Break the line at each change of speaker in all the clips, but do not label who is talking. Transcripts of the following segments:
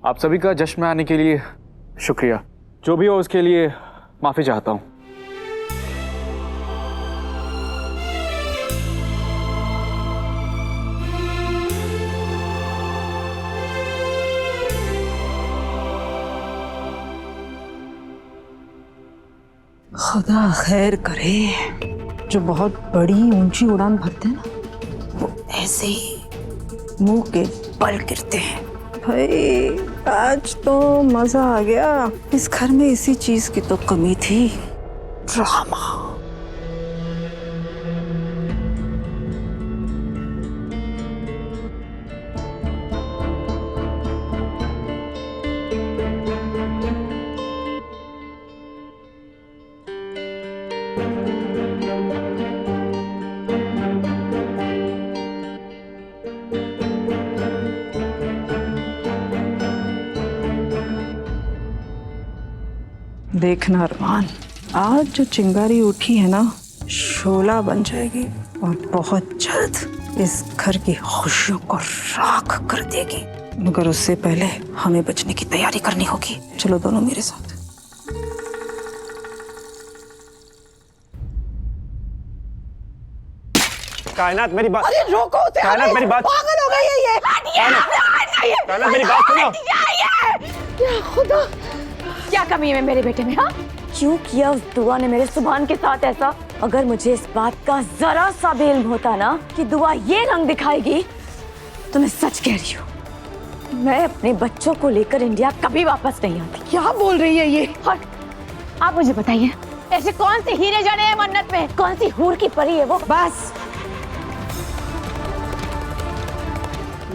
आप सभी का जश्न में आने के लिए शुक्रिया। जो भी हो उसके लिए माफी चाहता हूँ।
खुदा खैर करे, जो बहुत बड़ी ऊंची उड़ान भरते हैं ना, वो ऐसे ही मुंह के बल गिरते हैं। भाई आज तो मजा आ गया। इस घर में इसी चीज की तो कमी थी, ड्रामा। देखना अरमान, आज जो चिंगारी उठी है ना, शोला बन जाएगी और बहुत जल्द इस घर की खुशियों को राख कर देगी। मगर उससे पहले हमें बचने की तैयारी करनी होगी। चलो दोनों मेरे साथ।
कायनात मेरी बात,
अरे रोको,
कायनात मेरी बात,
पागल हो गई है ये।
कायनात मेरी बात सुनो।
क्या खुदा, क्या कमी है मेरे बेटे में? हाँ, क्यों किया उस दुआ ने मेरे सुभान के साथ ऐसा? अगर मुझे इस बात का जरा सा भी इल्म होता ना कि दुआ ये रंग दिखाएगी, तो मैं सच कह रही हूँ, मैं अपने बच्चों को लेकर इंडिया कभी वापस नहीं आती।
क्या बोल रही है ये?
और आप मुझे बताइए, ऐसे कौन से हीरे जड़े हैं मन्नत में? कौन सी हूर की परी है वो?
बस,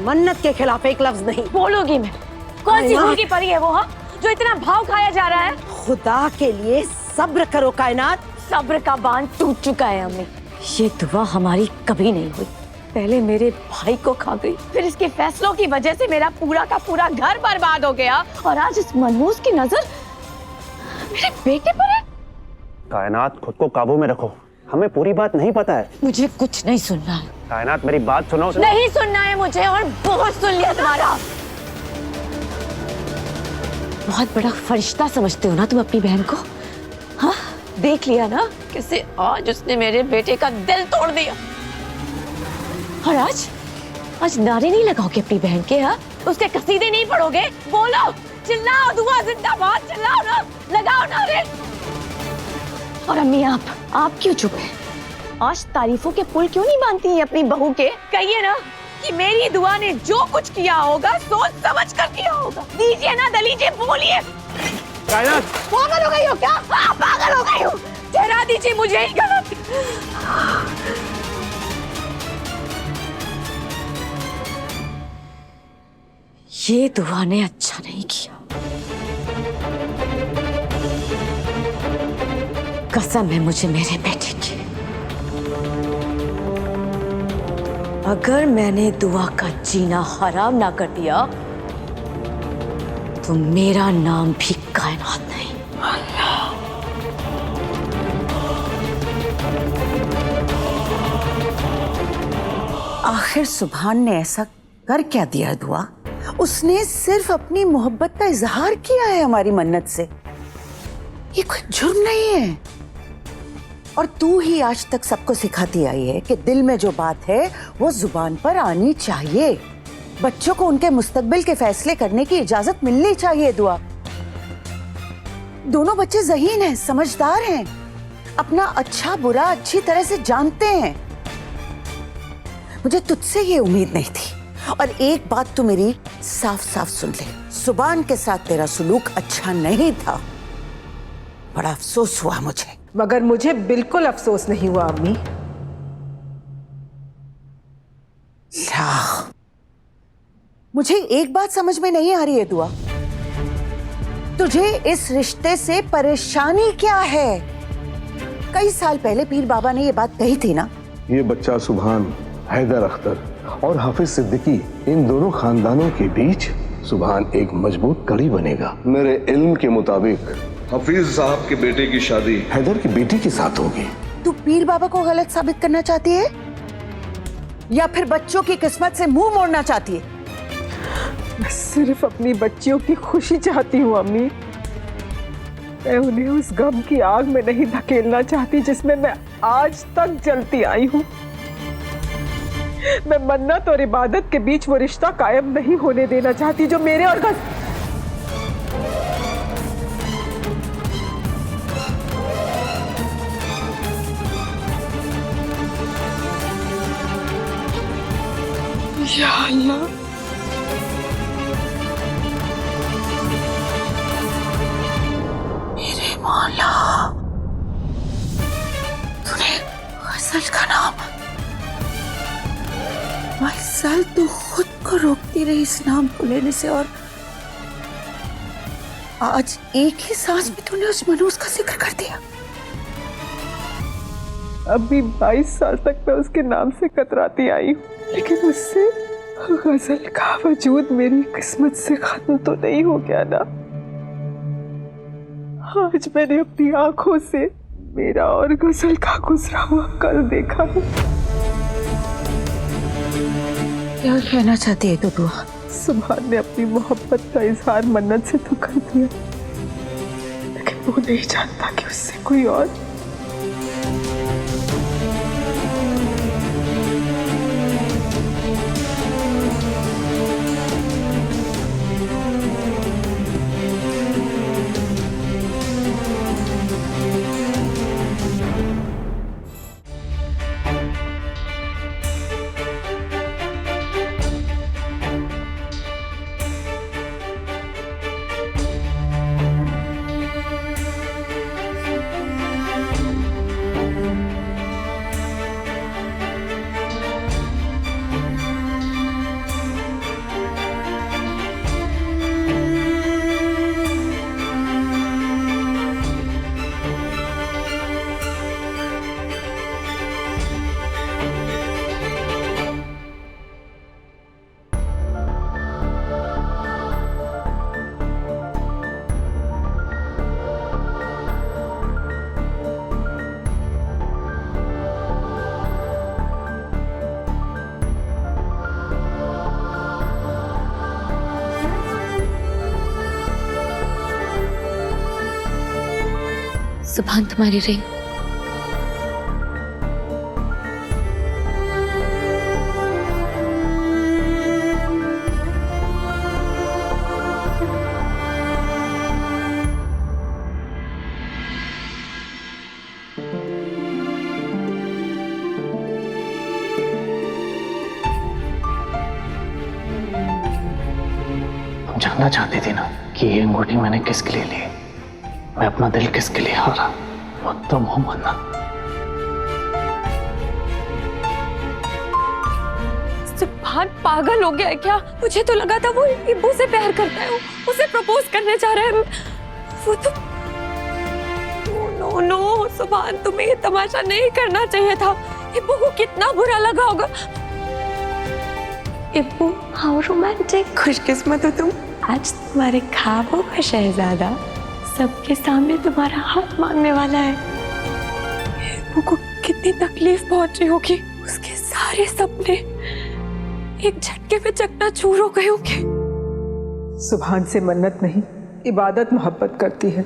मन्नत के खिलाफ एक लफ्ज नहीं
बोलूंगी मैं। कौन सी हूर की परी है वो? हाँ, जो इतना भाव खाया जा रहा है?
खुदा के लिए सब्र करो कायनात।
सब्र का बांध टूट चुका है अम्मी। ये दुआ हमारी कभी नहीं हुई। पहले मेरे भाई को खा गई, फिर इसके फैसलों की वजह से मेरा पूरा का पूरा घर बर्बाद हो गया, और आज इस मनहूस की नजर मेरे बेटे पर है।
कायनात खुद को काबू में रखो, हमें पूरी बात नहीं पता है।
मुझे कुछ नहीं सुनना है।
कायनात मेरी बात सुनो।
नहीं सुनना है मुझे, और बहुत सुन लिया तुम्हारा। बहुत बड़ा फरिश्ता समझते हो ना तुम अपनी बहन को? हाँ, देख लिया ना कैसे आज उसने मेरे बेटे का दिल तोड़ दिया। और आज नारे नहीं लगाओगे अपनी बहन के? हाँ, उसके कसीदे नहीं पढ़ोगे? बोलो, चिल्लाओ, दुआ जिंदाबाद चिल्लाओ ना, लगाओ नारे। और अम्मी आप क्यों चुप हैं? आज तारीफों के पुल क्यों नहीं बांधती हैं अपनी बहू के? कहिए ना कि मेरी दुआ ने जो कुछ किया होगा सोच समझ कर किया होगा। दीजिए ना दलीजिए, बोलिए।
कायनात,
पागल हो गई हो क्या? हाँ, पागल हो गई हो। ठहरा दीजिए मुझे ही गलत। ये दुआ ने अच्छा नहीं किया। कसम है मुझे मेरे बेटे की। अगर मैंने दुआ का जीना हराम ना कर दिया तो मेरा नाम भी कायनात नहीं।
आखिर सुभान ने ऐसा कर क्या दिया दुआ? उसने सिर्फ अपनी मोहब्बत का इजहार किया है हमारी मन्नत से। ये कोई जुर्म नहीं है। और तू ही आज तक सबको सिखाती आई है कि दिल में जो बात है वो जुबान पर आनी चाहिए। बच्चों को उनके मुस्तकबिल के फैसले करने की इजाजत मिलनी चाहिए। दुआ, दोनों बच्चे ज़हीन हैं, समझदार हैं, अपना अच्छा बुरा अच्छी तरह से जानते हैं। मुझे तुझसे ये उम्मीद नहीं थी। और एक बात तू मेरी साफ साफ सुन ले, सुभान के साथ तेरा सुलूक अच्छा नहीं था। बड़ा अफसोस हुआ मुझे।
मगर मुझे बिल्कुल अफसोस नहीं हुआ अम्मी।
मुझे एक बात समझ में नहीं आ रही है दुआ, तुझे इस रिश्ते से परेशानी क्या है? कई साल पहले पीर बाबा ने ये बात कही थी ना।
ये बच्चा सुभान, हैदर अख्तर और हाफिज सिद्दीकी, इन दोनों खानदानों के बीच सुभान एक मजबूत कड़ी बनेगा। मेरे इल्म के मुताबिक
हफीज साहब के बेटे की शादी
हैदर की बेटी के साथ होगी।
तू पीर बाबा को गलत साबित करना चाहती है या फिर बच्चों की किस्मत से मुंह मोड़ना चाहती है?
मैं सिर्फ अपनी बच्चियों की खुशी चाहती हूँ अम्मी। मैं उन्हें उस गम की आग में नहीं धकेलना चाहती जिसमें मैं आज तक जलती आई हूँ। मैं मन्नत और इबादत के बीच वो रिश्ता कायम नहीं होने देना चाहती जो मेरे और या अल्लाह,
मेरे मौला, तूने गजल का नाम साल तू खुद को रोकती रही इस नाम को लेने से, और आज एक ही सांस में तूने उस मनूस का जिक्र कर दिया।
अभी 22 साल तक मैं उसके नाम से कतराती आई हूँ, लेकिन उससे गजल का वजूद मेरी किस्मत से खत्म तो नहीं हो गया ना। आज मैंने अपनी आंखों से मेरा और गजल का गुजरा हुआ कल देखा है।
क्या कहना चाहती है तो दुआ?
सुभान ने अपनी मोहब्बत का इजहार मन्नत से तो कर दिया, लेकिन वो नहीं जानता कि उससे कोई और
सुभान तुम्हारी रिंग।
जानना चाहती थी ना कि ये अंगूठी मैंने किसके लिए ली, मैं अपना दिल किसके लिए हारा, वो तुम हो मन्नत।
सुभान पागल हो गया है क्या? मुझे तो लगा था वो इब्बू से प्यार करता है, उसे प्रपोज करने जा रहा है। वो तो नो नो सुभान, तुम्हें ये तमाशा नहीं करना चाहिए था। इब्बू को कितना बुरा लगा होगा। इब्बू हाउ रोमांटिक, खुशकिस्मत हो तुम। आज तुम्हारे ख्वाबों का शहजादा सबके सामने तुम्हारा हाथ मांगने वाला है। इब्बू को कितनी तकलीफ पहुंची होगी, उसके सारे सपने एक झटके में चकनाचूर हो गए होंगे।
सुभान से मन्नत नहीं, इबादत मोहब्बत करती है।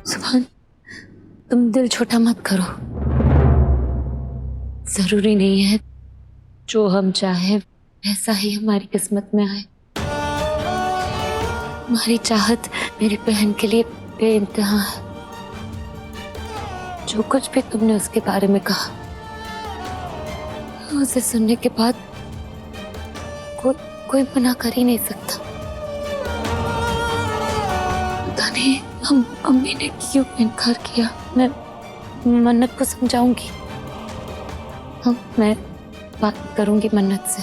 सुभान तुम दिल छोटा मत करो, जरूरी नहीं है जो हम चाहे वैसा ही हमारी किस्मत में आए। तुम्हारी चाहत मेरी बहन के लिए बेइंतहा है। जो कुछ भी तुमने उसके बारे में कहा, उसे सुनने के बाद कोई मना कर ही नहीं सकता। पता नहीं हम अम्मी ने क्यों इनकार किया। मैं मन्नत को समझाऊंगी। हाँ, मैं बात करूंगी मन्नत से।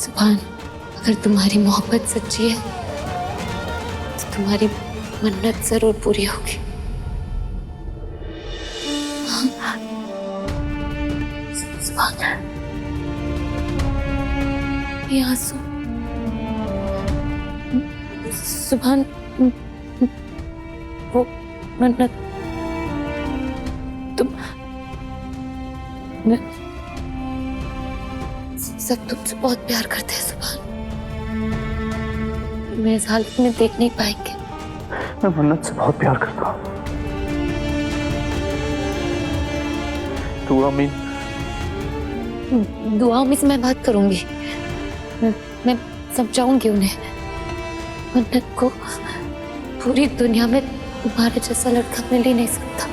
सुभान अगर तुम्हारी मोहब्बत सच्ची है तो तुम्हारी मन्नत जरूर पूरी होगी। सुभान ये आंसू सुभान, वो मन्नत, तुम सब तुमसे बहुत प्यार करते हैं सुभान। मैं इस हालत में देख नहीं पाएंगे।
मैं मन्नत से बहुत प्यार करता हूँ। दुआ में
दुआओं में से मैं बात करूंगी, मैं समझाऊंगी उन्हें। मन्नत को पूरी दुनिया में तुम्हारे जैसा लड़का मिल ही नहीं सकता।